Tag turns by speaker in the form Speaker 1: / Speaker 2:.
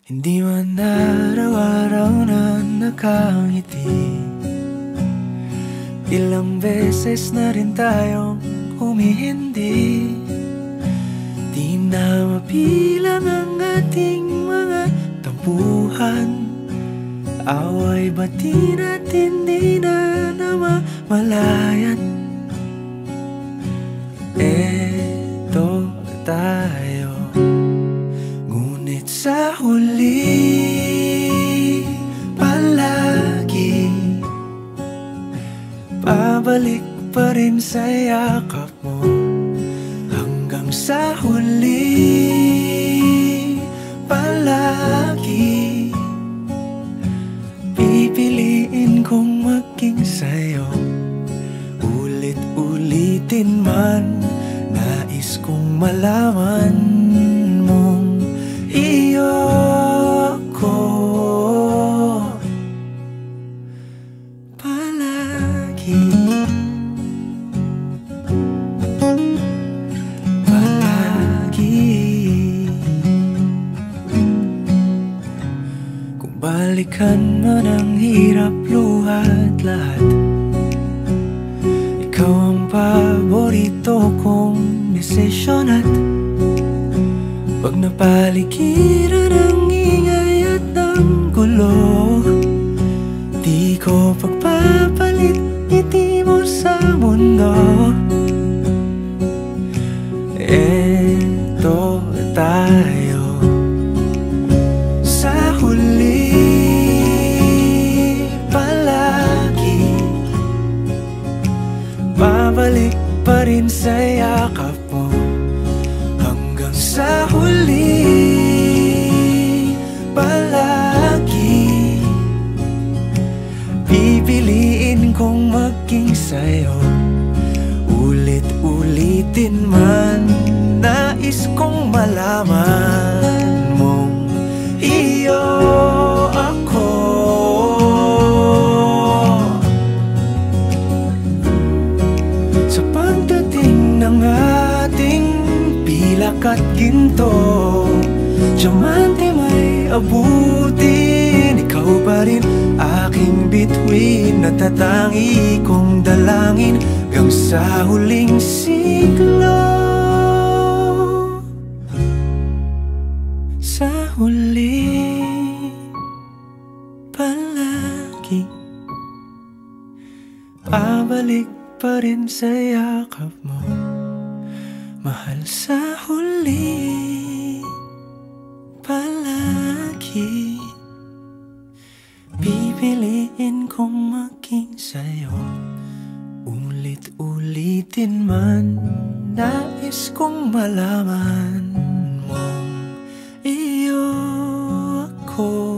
Speaker 1: Hindi man araw-araw na nakangiti. Ilang beses na rin tayong humihindi. Di na mabilang ang ating mga tampuhan. Away bati natin di na namamalayan. Eto tayo, ngunit sa huli palagi pabalik pa rin sa yakap mo. Hanggang sa huli palagi pipiliin kong maging sa'yo. Ulit-ulitin man, nais kong malaman mong iyo ako palagi. Kung balikan man ang hirap, luhat lahat, ikaw ang paborito kong desisyon. At pag napaligiran ang ingay at ang gulo, di ko pagpapalit ngiti mo sa mundo. Eto tayo sa huli palagi, babalik pa rin sa yakap mo. Hanggang sa huli palagi pipiliin kong maging sa'yo. Ulit-ulitin man, nais kong malaman mong iyo ako. Sa pagdating ng ating pilak at ginto, diamante may abutin, ikaw pa rin aking bituin. Natatangi kong dalangin hanggang sa huling siglo. Sa huli palagi pabalik pa rin sa yakap mo, mahal. Sa huli palagi pipiliin kong maging sa'yo. Ulit-ulitin man, nais kong malaman mong iyo ako.